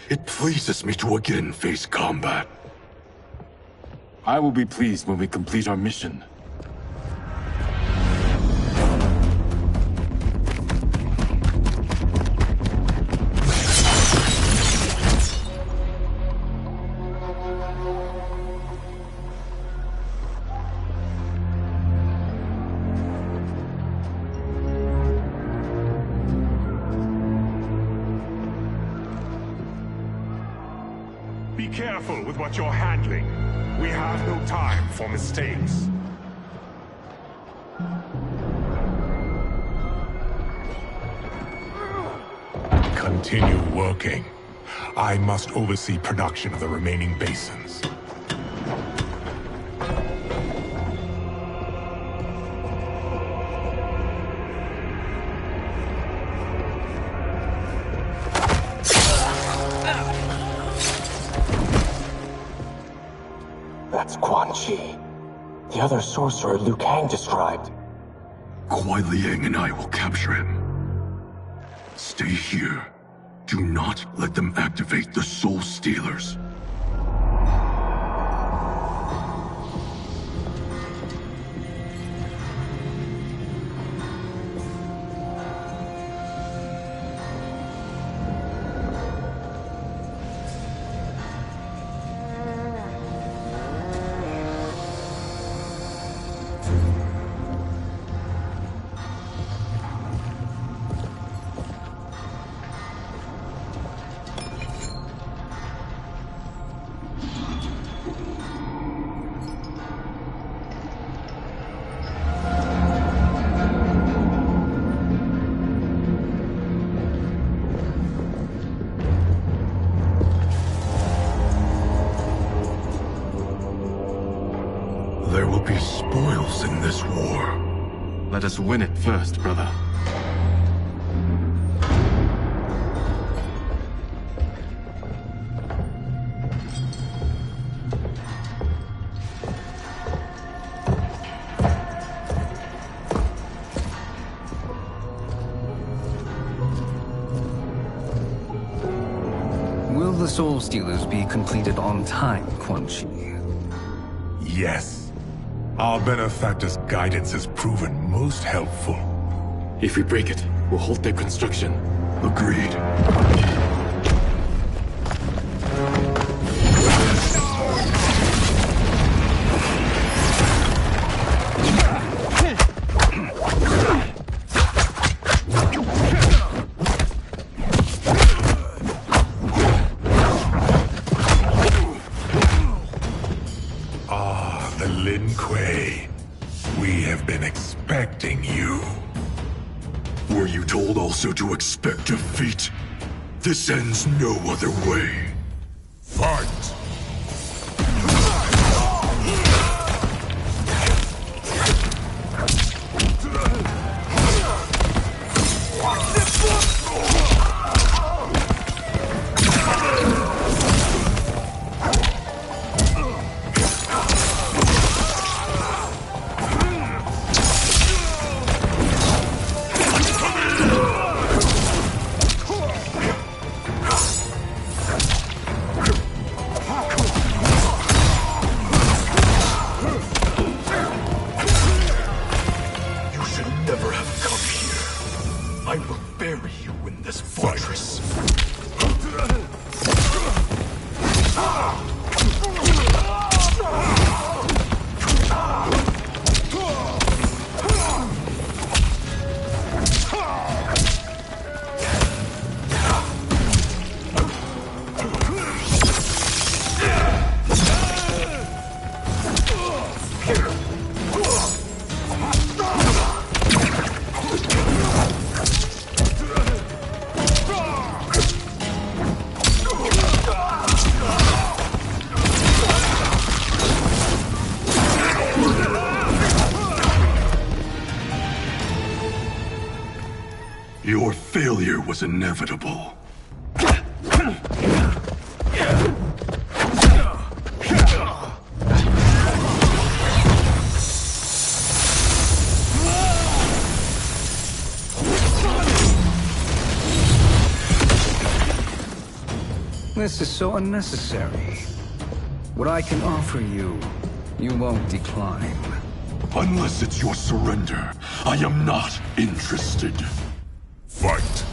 It pleases me to again face combat. I will be pleased when we complete our mission. Be careful with what you're handling. We have no time for mistakes. Continue working. I must oversee production of the remaining basins. That's Quan Chi, the other sorcerer Liu Kang described. Kuai Liang and I will capture him. Stay here. Do not let them activate the Soul Stealers. There will be spoils in this war. Let us win it first, brother. Will the Soul Stealers be completed on time, Quan Chi? Yes. Our benefactor's guidance has proven most helpful. If we break it, we'll halt their construction. Agreed. Lin Kuei, we have been expecting you. Were you told also to expect defeat? This ends no other way. Fight! I will bury you in this fortress. Your failure was inevitable. This is so unnecessary. What I can offer you, you won't decline. Unless it's your surrender, I am not interested. Fight.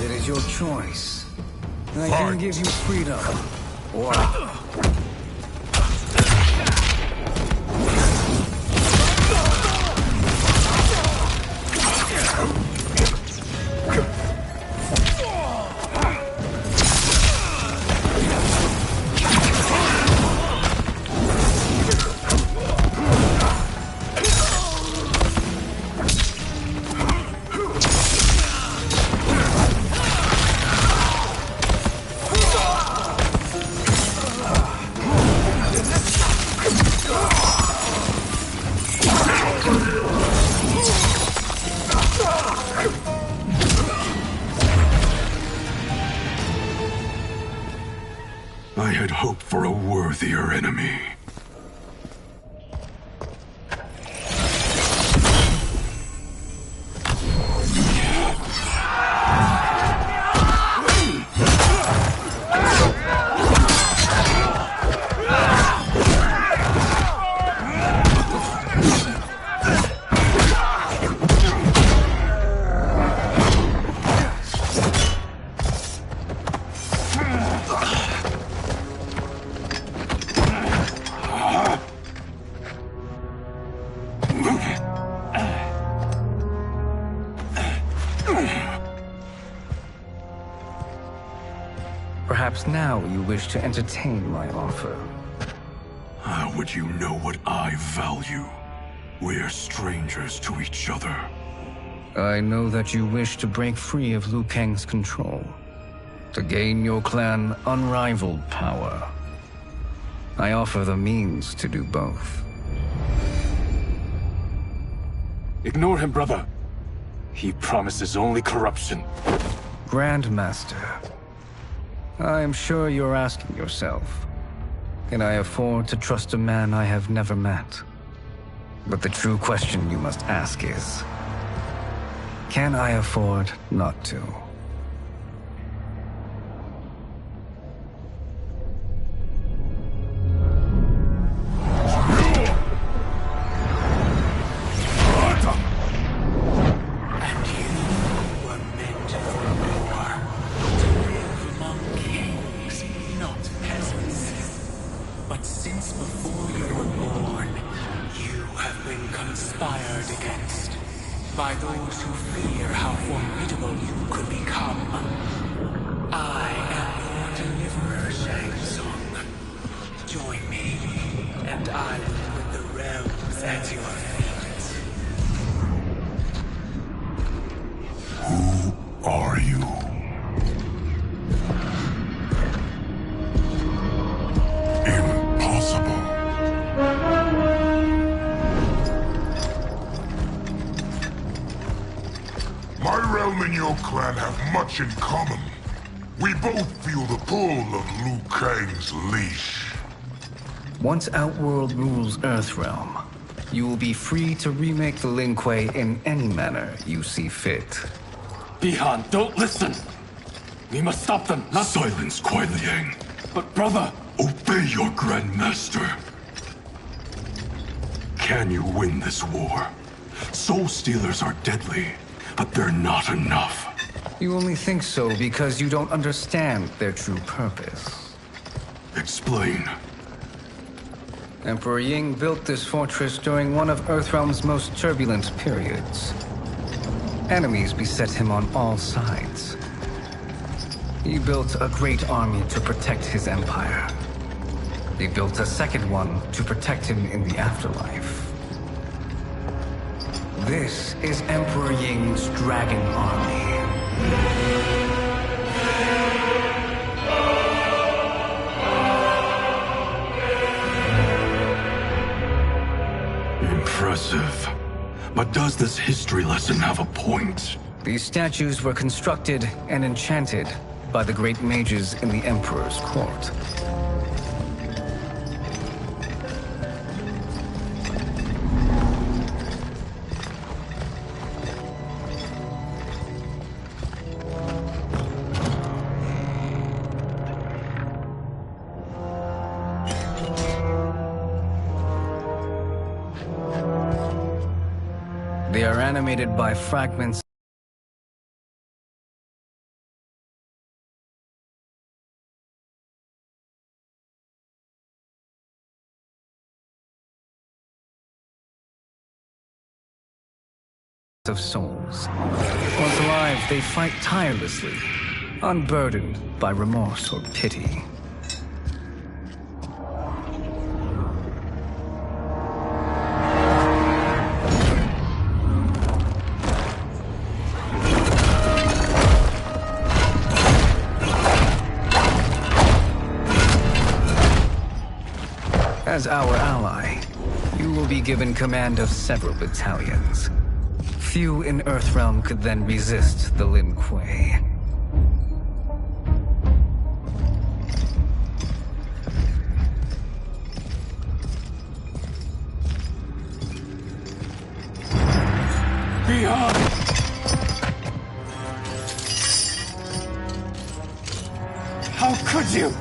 It is your choice. I can give you freedom, or... I had hoped for a worthier enemy. Perhaps now you wish to entertain my offer. How would you know what I value? We're strangers to each other. I know that you wish to break free of Liu Kang's control, to gain your clan unrivaled power. I offer the means to do both. Ignore him, brother. He promises only corruption. Grandmaster, I am sure you're asking yourself, can I afford to trust a man I have never met? But the true question you must ask is, can I afford not to? But since before you were born, you have been conspired against by those who fear how formidable you could become. I am your deliverer, Shang Tsung. Join me, and I will put the realms at your feet. Who are you? Impossible. My realm and your clan have much in common. We both feel the pull of Liu Kang's leash. Once Outworld rules Earthrealm, you will be free to remake the Lin Kuei in any manner you see fit. Bihan, don't listen! We must stop them, not... Silence, Kuai Liang. But brother! Obey your Grandmaster. Can you win this war? Soul Stealers are deadly, but they're not enough. You only think so because you don't understand their true purpose. Explain. Emperor Ying built this fortress during one of Earthrealm's most turbulent periods. Enemies beset him on all sides. He built a great army to protect his empire. He built a second one to protect him in the afterlife. This is Emperor Ying's dragon army. Impressive. But does this history lesson have a point? These statues were constructed and enchanted by the great mages in the Emperor's court. They are animated by fragments of souls. Once alive, they fight tirelessly, unburdened by remorse or pity. As our ally, you will be given command of several battalions. Few in Earthrealm could then resist the Lin Kuei. Beyond! How could you?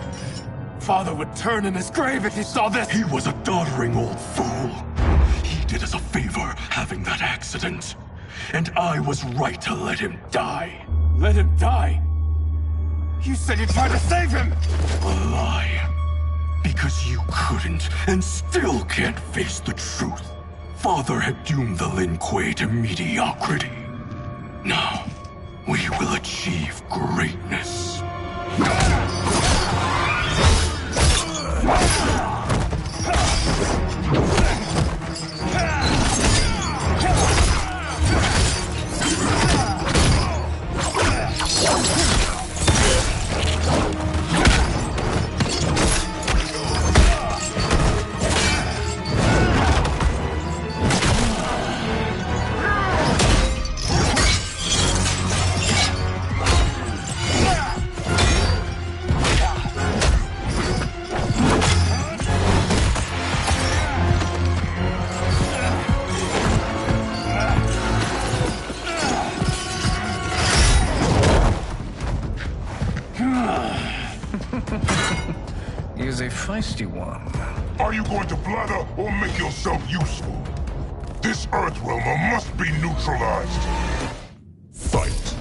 Father would turn in his grave if he saw this! He was a doddering old fool. He did us a favor having that accident. And I was right to let him die. Let him die? You said you tried to save him! A lie. Because you couldn't and still can't face the truth. Father had doomed the Lin Kuei to mediocrity. Now, we will achieve greatness. He is a feisty one. Are you going to blather or make yourself useful? This Earthrealmer must be neutralized. Fight.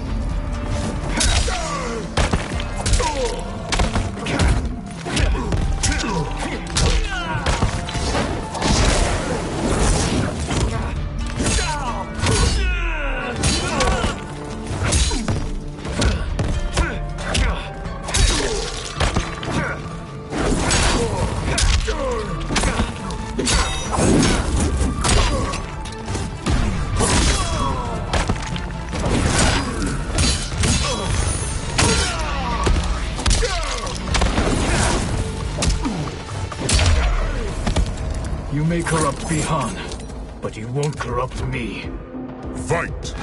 You may corrupt Bihan, but you won't corrupt me. Fight!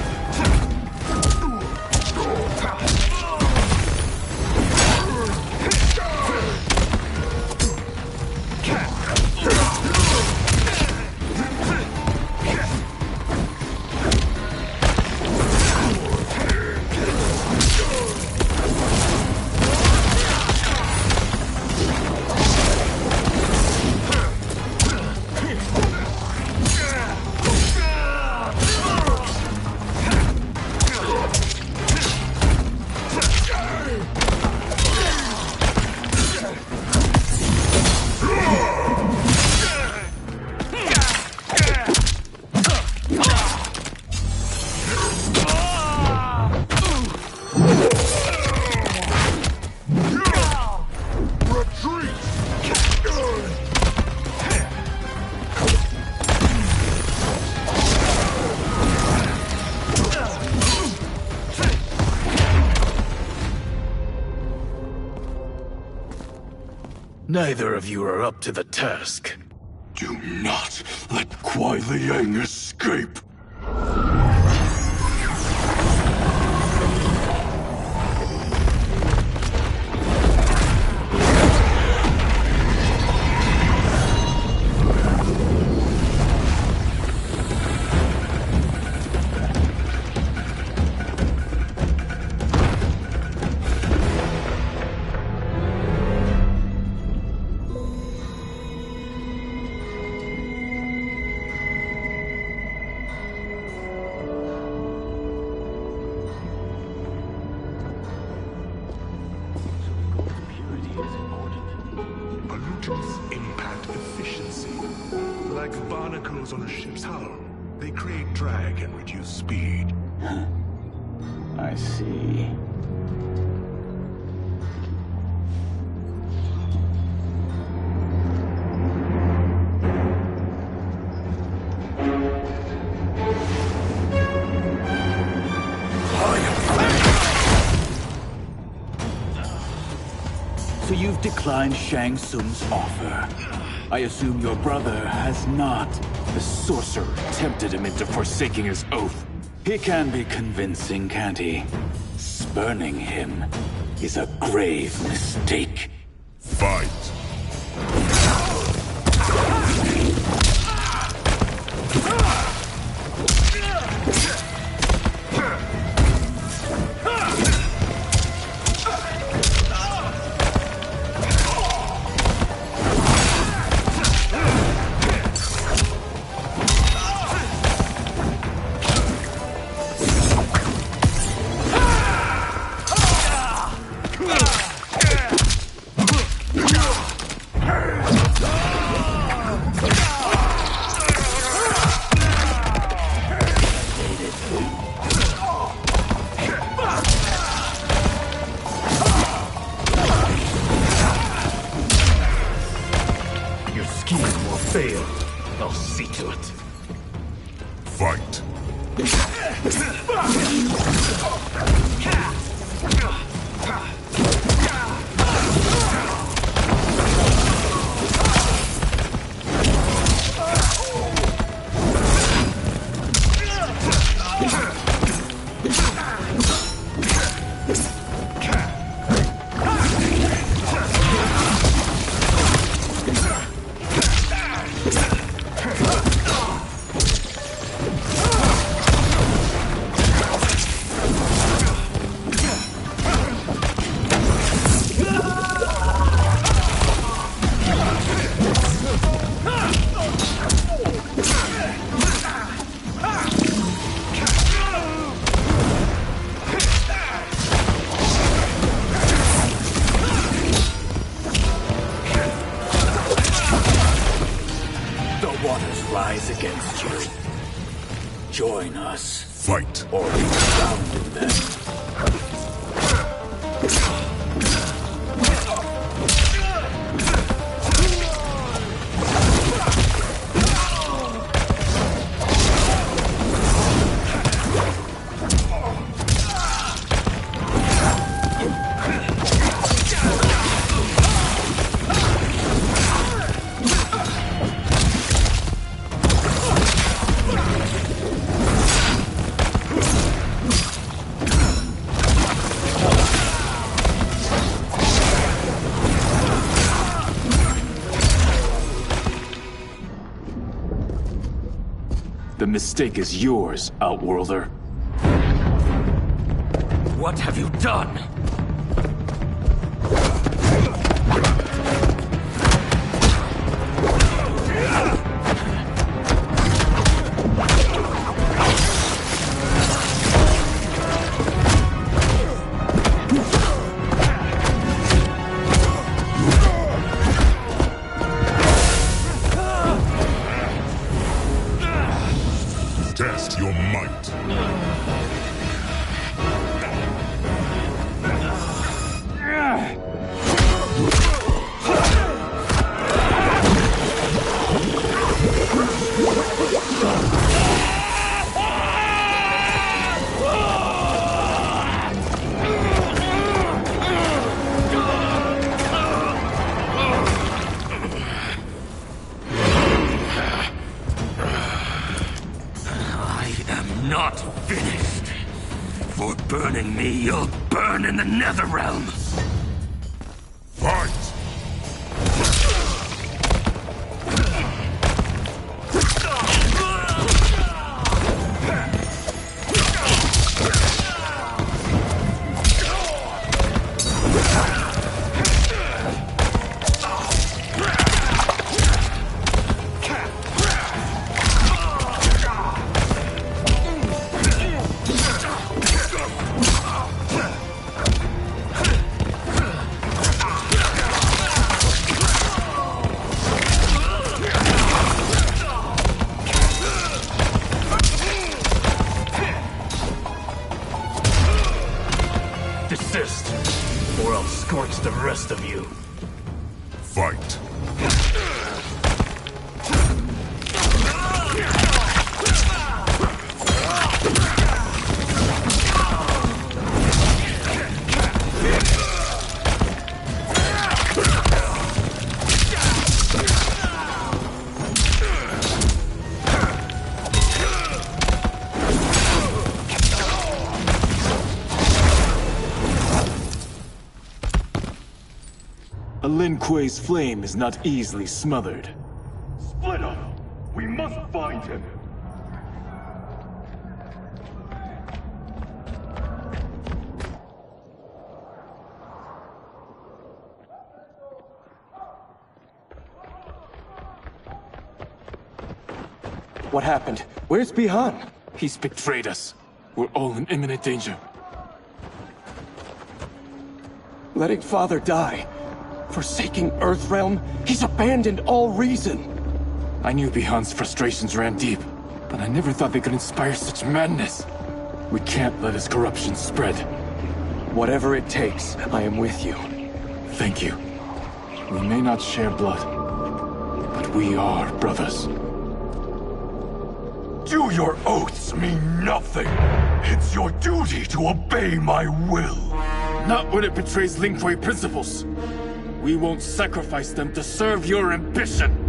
Neither of you are up to the task. Do not let Kuai Liang escape. Pollutants impact efficiency. Like barnacles on a ship's hull, they create drag and reduce speed. I see. So you've declined Shang Tsung's offer. I assume your brother has not. The sorcerer tempted him into forsaking his oath. He can be convincing, can't he? Spurning him is a grave mistake. Fight! Fail. I'll see to it. Fight! Rise against you. Join us. Fight! Or be drowned in them. The mistake is yours, Outworlder. What have you done? Test your might. burning me, you'll burn in the Netherrealm! Fight! Desist, or I'll scorch the rest of you. Fight! A Lin Kuei's flame is not easily smothered. Split up! We must find him! What happened? Where's Bihan? He's betrayed us. We're all in imminent danger. Letting Father die. Forsaking Earthrealm, he's abandoned all reason. I knew Bihan's frustrations ran deep, but I never thought they could inspire such madness. We can't let his corruption spread. Whatever it takes, I am with you. Thank you. We may not share blood, but we are brothers. Do your oaths mean nothing? It's your duty to obey my will. Not when it betrays Lin Kuei principles. We won't sacrifice them to serve your ambition!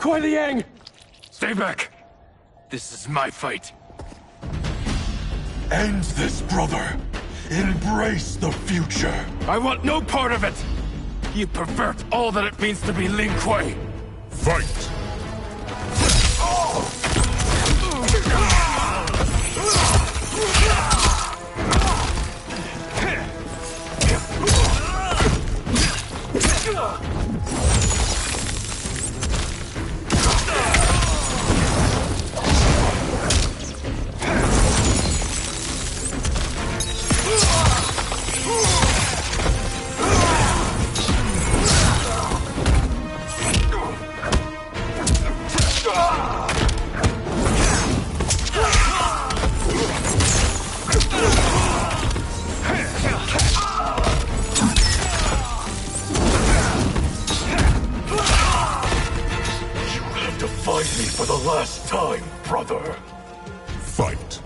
Kuei Liang! Stay back! This is my fight. End this, brother. Embrace the future. I want no part of it! You pervert all that it means to be Lin Kuei! Fight! Fight me for the last time, brother. Fight!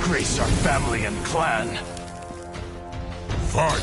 Disgrace our family and clan. Fight!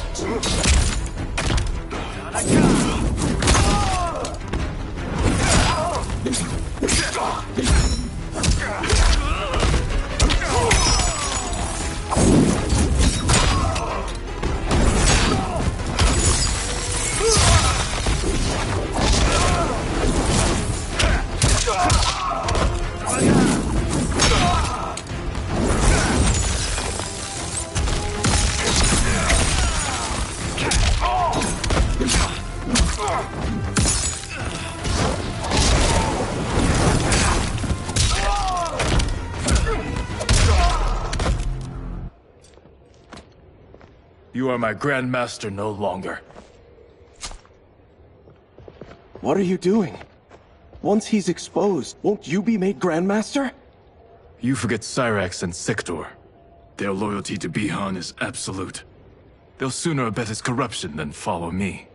You are my Grandmaster no longer. What are you doing? Once he's exposed, won't you be made Grandmaster? You forget Cyrax and Sector. Their loyalty to Bihan is absolute. They'll sooner abet his corruption than follow me.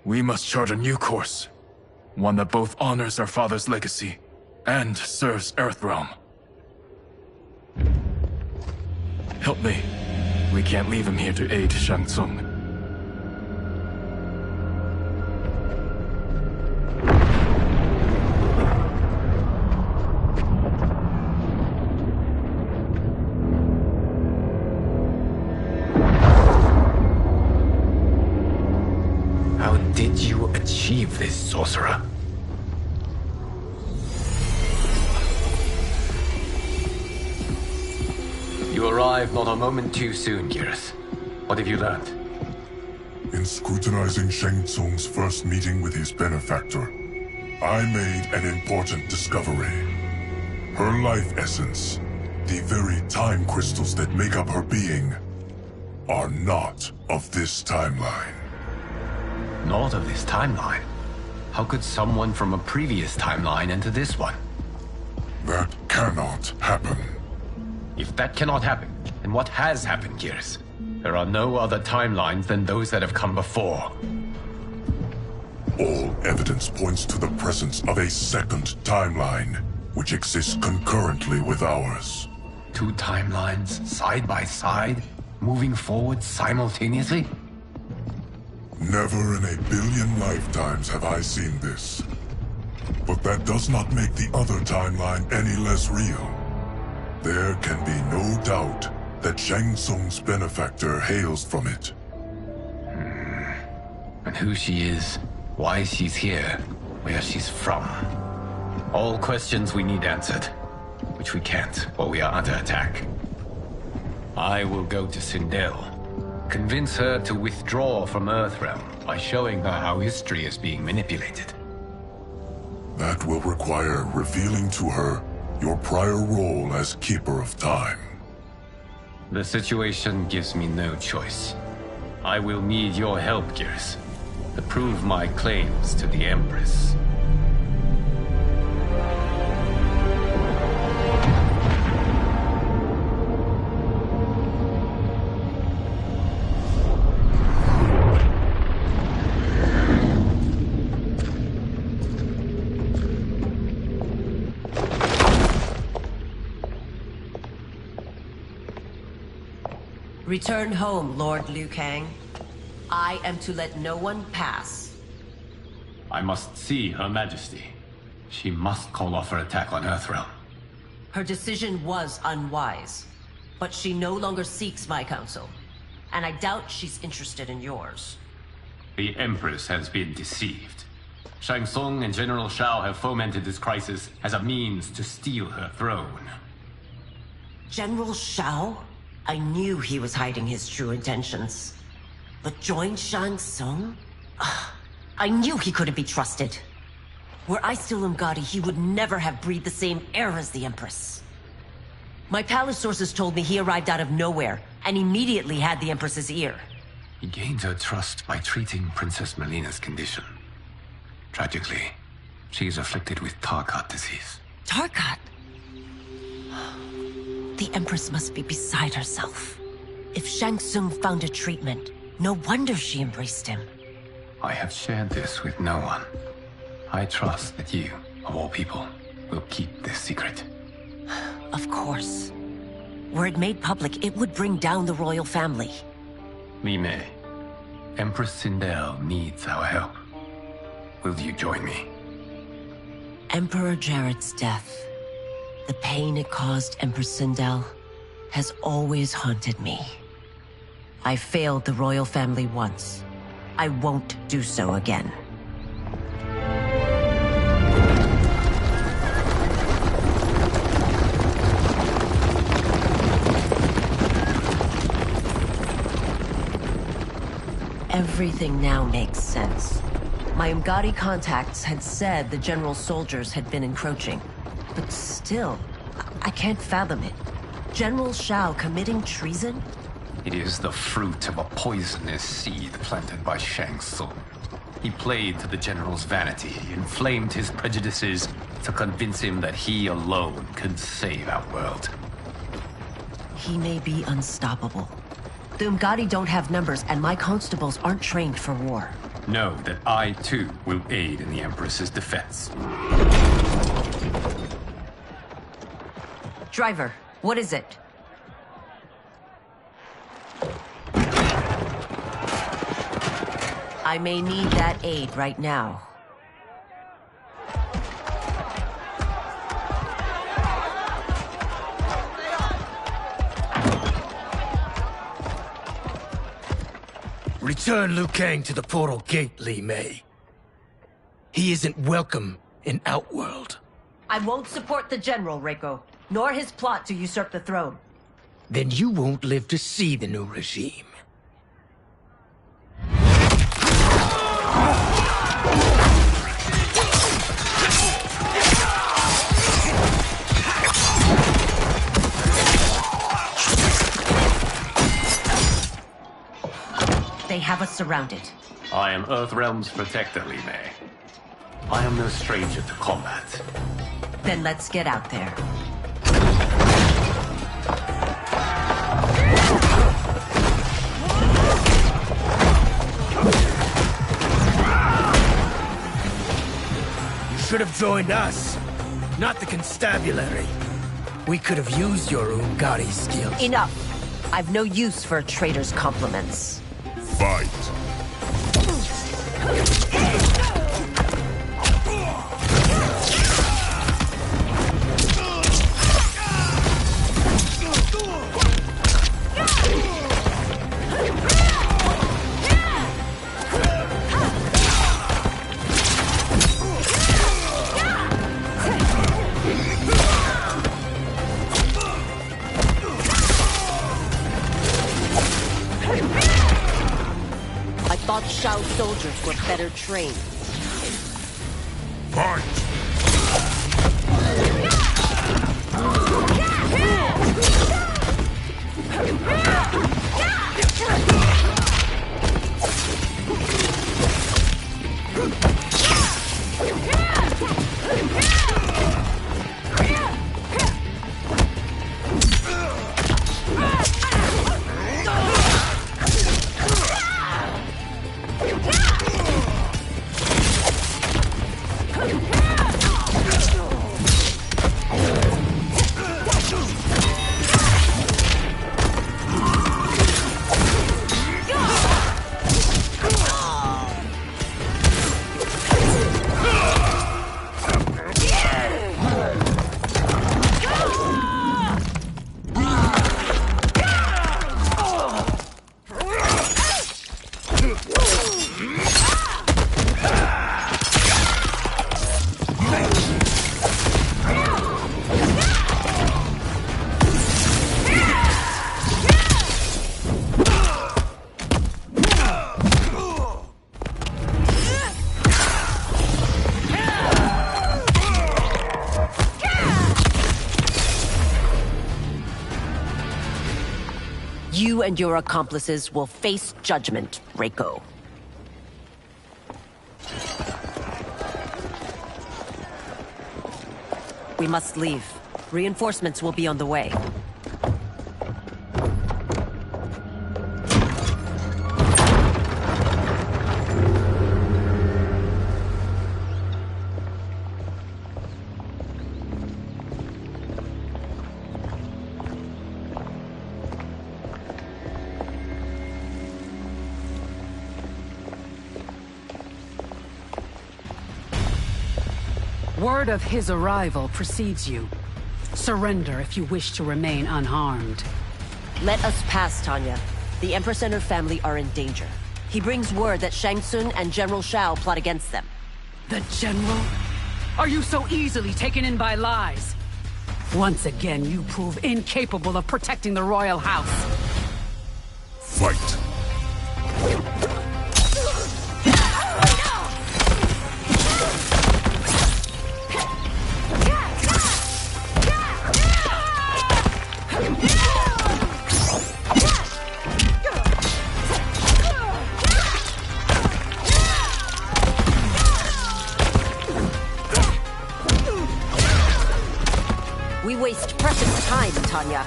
We must chart a new course. One that both honors our father's legacy and serves Earthrealm. Help me. We can't leave him here to aid Shang Tsung. How did you achieve this, sorcerer? You arrived not a moment too soon, Geras. What have you learned? In scrutinizing Shang Tsung's first meeting with his benefactor, I made an important discovery. Her life essence, the very time crystals that make up her being, are not of this timeline. Not of this timeline? How could someone from a previous timeline enter this one? That cannot happen. If that cannot happen, then what has happened, Geras? There are no other timelines than those that have come before. All evidence points to the presence of a second timeline, which exists concurrently with ours. Two timelines, side by side, moving forward simultaneously? Never in a billion lifetimes have I seen this. But that does not make the other timeline any less real. There can be no doubt that Shang Tsung's benefactor hails from it. And who she is, why she's here, where she's from. All questions we need answered, which we can't while we are under attack. I will go to Sindel, convince her to withdraw from Earthrealm by showing her how history is being manipulated. That will require revealing to her your prior role as Keeper of Time. The situation gives me no choice. I will need your help, Geras, to prove my claims to the Empress. Return home, Lord Liu Kang. I am to let no one pass. I must see Her Majesty. She must call off her attack on Earthrealm. Her decision was unwise, but she no longer seeks my counsel, and I doubt she's interested in yours. The Empress has been deceived. Shang Tsung and General Shao have fomented this crisis as a means to steal her throne. General Shao? I knew he was hiding his true intentions. But join Shang Tsung? I knew he couldn't be trusted. Were I still Umgadi, he would never have breathed the same air as the Empress. My palace sources told me he arrived out of nowhere, and immediately had the Empress's ear. He gained her trust by treating Princess Melina's condition. Tragically, she is afflicted with Tarkat disease. Tarkat? The Empress must be beside herself. If Shang Tsung found a treatment, no wonder she embraced him. I have shared this with no one. I trust that you, of all people, will keep this secret. Of course. Were it made public, it would bring down the royal family. Li Mei, Empress Sindel needs our help. Will you join me? Emperor Jarrett's death, the pain it caused Empress Sindel, has always haunted me. I failed the royal family once. I won't do so again. Everything now makes sense. My Umgadi contacts had said the general's soldiers had been encroaching. But still, I can't fathom it. General Shao committing treason? It is the fruit of a poisonous seed planted by Shang Tsung. He played to the general's vanity, inflamed his prejudices to convince him that he alone could save our world. He may be unstoppable. The Umgadi don't have numbers, and my constables aren't trained for war. Know that I, too, will aid in the Empress's defense. Driver, what is it? I may need that aid right now. Return Liu Kang to the portal gate, Li Mei. He isn't welcome in Outworld. I won't support the General, Reiko, nor his plot to usurp the throne. Then you won't live to see the new regime. They have us surrounded. I am Earthrealm's protector, Li Mei. I am no stranger to combat. Then let's get out there. You should have joined us, not the constabulary. We could have used your Umgadi skills. Enough! I've no use for a traitor's compliments. Fight! Shao's soldiers were better trained. Fight! You and your accomplices will face judgment, Reiko. We must leave. Reinforcements will be on the way. Word of his arrival precedes you. Surrender if you wish to remain unharmed. Let us pass, Tanya. The Empress and her family are in danger. He brings word that Shang Tsung and General Shao plot against them. The General? Are you so easily taken in by lies? Once again, you prove incapable of protecting the royal house. Fight! waste precious time, Tanya.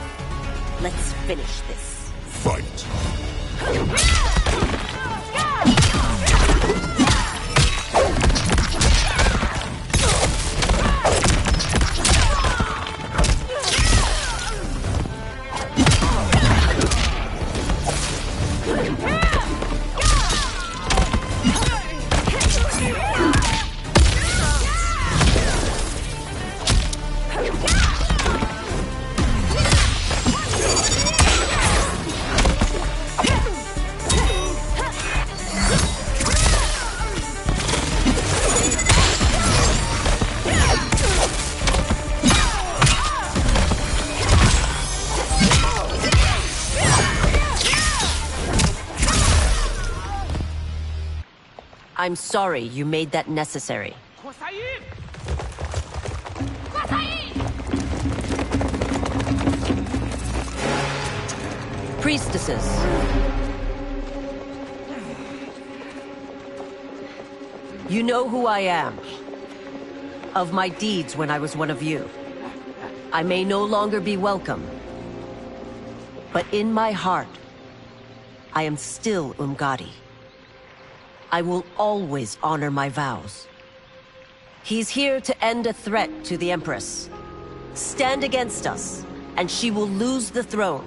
Let's finish this. Fight. I'm sorry you made that necessary. Priestesses. You know who I am. Of my deeds when I was one of you. I may no longer be welcome. But in my heart, I am still Umgadi. I will always honor my vows. He's here to end a threat to the Empress. Stand against us, and she will lose the throne.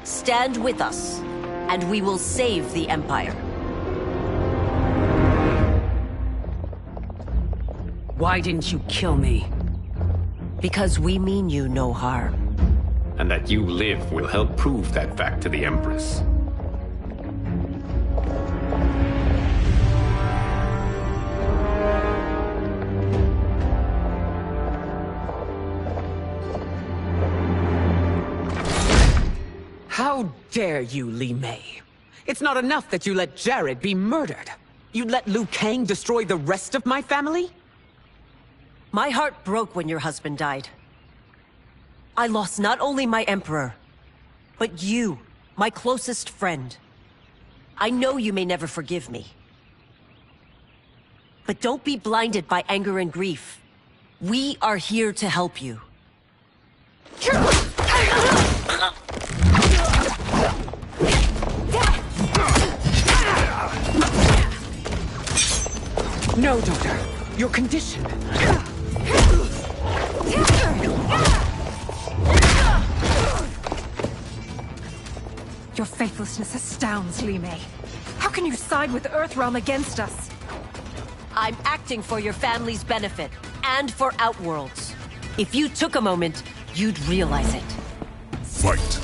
Stand with us, and we will save the Empire. Why didn't you kill me? Because we mean you no harm. And that you live will help prove that fact to the Empress. How dare you, Li Mei? It's not enough that you let Jared be murdered. You'd let Liu Kang destroy the rest of my family? My heart broke when your husband died. I lost not only my emperor, but you, my closest friend. I know you may never forgive me. But don't be blinded by anger and grief. We are here to help you. No, daughter. Your condition. Your faithlessness astounds, Li Mei. How can you side with Earthrealm against us? I'm acting for your family's benefit, and for Outworld's. If you took a moment, you'd realize it. Fight.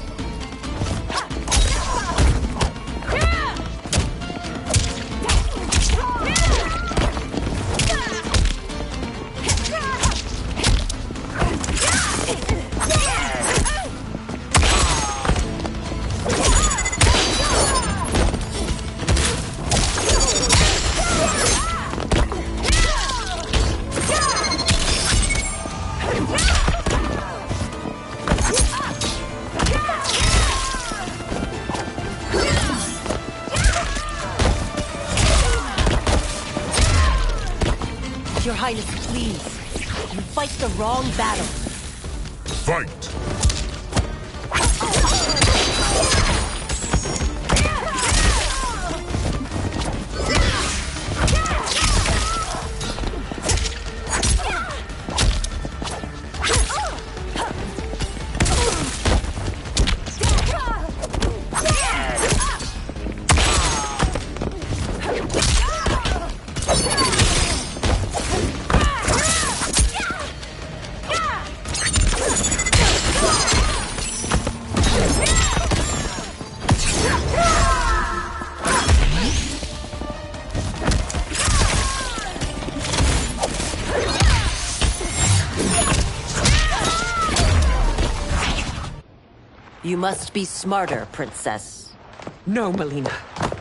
Your Highness, please. You fight the wrong battle. Fight! You must be smarter, Princess. No, Melina.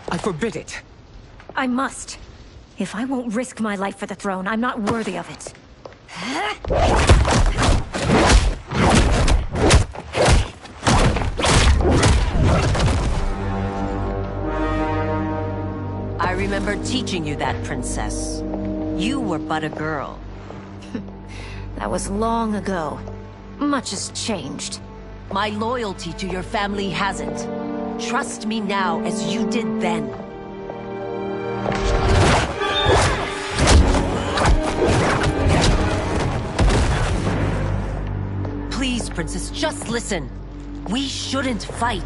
I forbid it. I must. If I won't risk my life for the throne, I'm not worthy of it. I remember teaching you that, Princess. You were but a girl. That was long ago. much has changed. My loyalty to your family hasn't. Trust me now as you did then. Please, Princess, just listen. We shouldn't fight.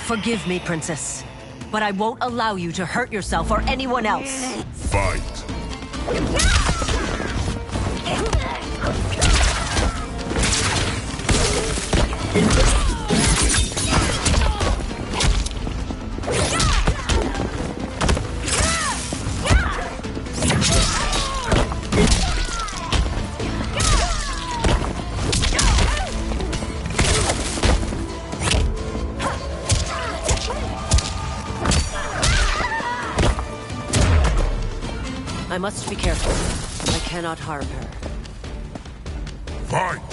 Forgive me, Princess, but I won't allow you to hurt yourself or anyone else. Fight. I must be careful. I cannot harm her. Fight!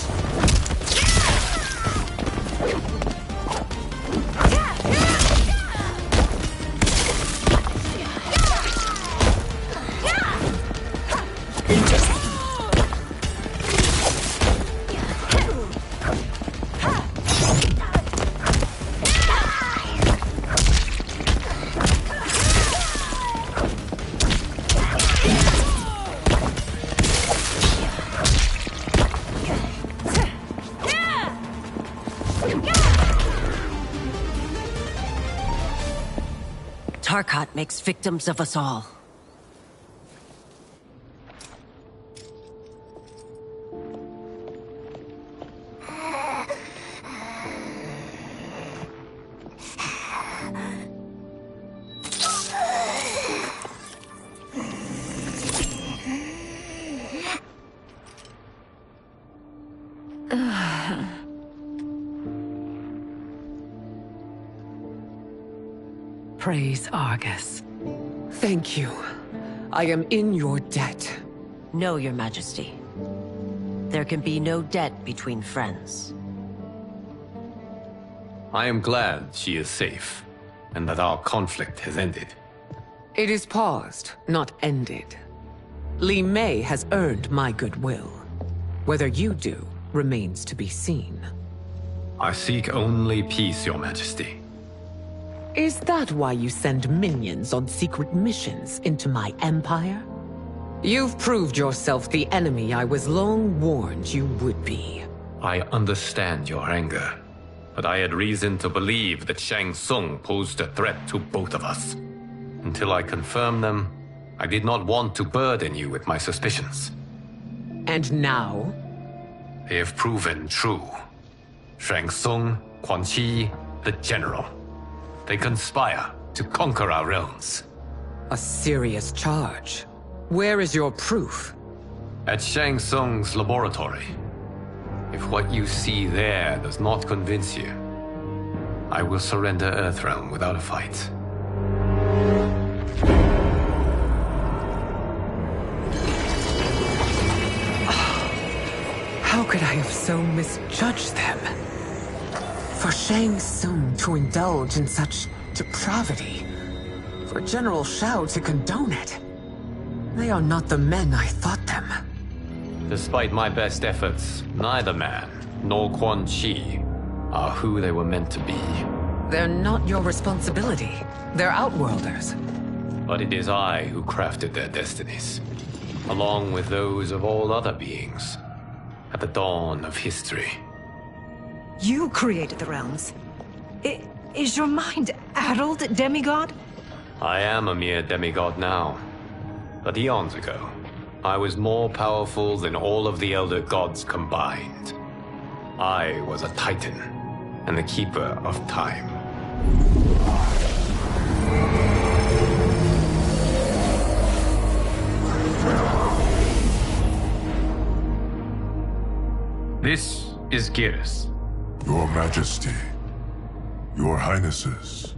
Tarkat makes victims of us all. Praise Argus. Thank you. I am in your debt. No, Your Majesty. There can be no debt between friends. I am glad she is safe, and that our conflict has ended. It is paused, not ended. Li Mei has earned my goodwill. Whether you do remains to be seen. I seek only peace, Your Majesty. Is that why you send minions on secret missions into my empire? You've proved yourself the enemy I was long warned you would be. I understand your anger, but I had reason to believe that Shang Tsung posed a threat to both of us. Until I confirmed them, I did not want to burden you with my suspicions. And now? They have proven true. Shang Tsung, Quan Chi, the General. They conspire to conquer our realms. A serious charge. Where is your proof? At Shang Tsung's laboratory. If what you see there does not convince you, I will surrender Earthrealm without a fight. How could I have so misjudged them? For Shang Tsung to indulge in such depravity, for General Shao to condone it, they are not the men I thought them. Despite my best efforts, neither man nor Quan Chi are who they were meant to be. They're not your responsibility. They're Outworlders. But it is I who crafted their destinies, along with those of all other beings, at the dawn of history. You created the realms. Is your mind addled, demigod? I am a mere demigod now. But eons ago, I was more powerful than all of the Elder Gods combined. I was a Titan, and the Keeper of Time. This is Geras. Your Majesty, Your Highnesses.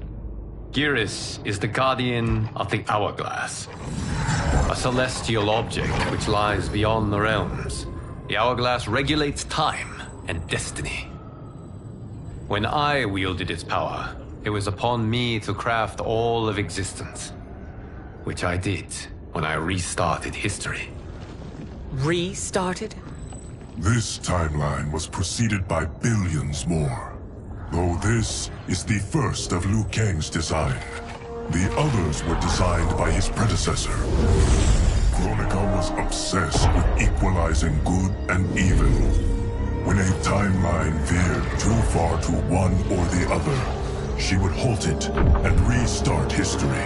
Geras is the guardian of the Hourglass. A celestial object which lies beyond the realms. The Hourglass regulates time and destiny. When I wielded its power, it was upon me to craft all of existence. Which I did when I restarted history. Restarted? This timeline was preceded by billions more. Though this is the first of Liu Kang's design. The others were designed by his predecessor. Kronika was obsessed with equalizing good and evil. When a timeline veered too far to one or the other, she would halt it and restart history,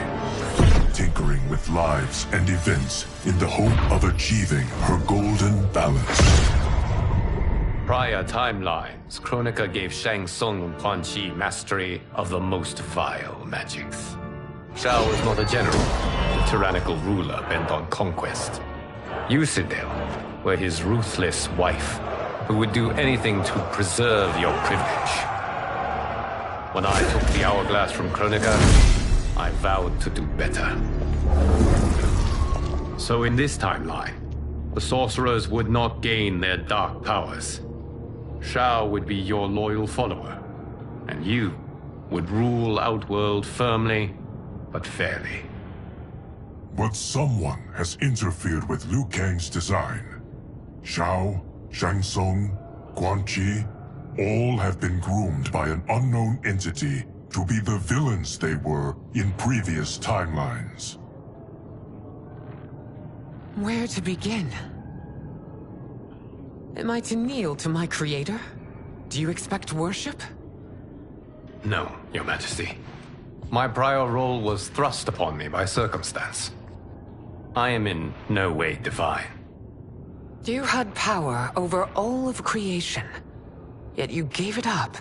tinkering with lives and events in the hope of achieving her golden balance. Prior timelines, Kronika gave Shang Tsung and Quan Chi mastery of the most vile magics. Shao was not a general, a tyrannical ruler bent on conquest. Yusidel were his ruthless wife, who would do anything to preserve your privilege. When I took the hourglass from Kronika, I vowed to do better. So in this timeline, the sorcerers would not gain their dark powers. Shao would be your loyal follower, and you would rule Outworld firmly, but fairly. But someone has interfered with Liu Kang's design. Shao, Shang Tsung, Quan Chi, all have been groomed by an unknown entity to be the villains they were in previous timelines. Where to begin? Am I to kneel to my creator? Do you expect worship? No, Your Majesty. My prior role was thrust upon me by circumstance. I am in no way divine. You had power over all of creation, yet you gave it up.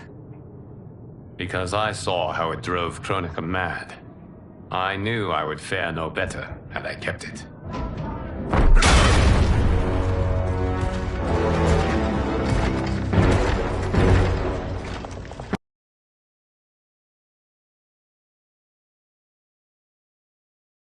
Because I saw how it drove Kronika mad. I knew I would fare no better had I kept it.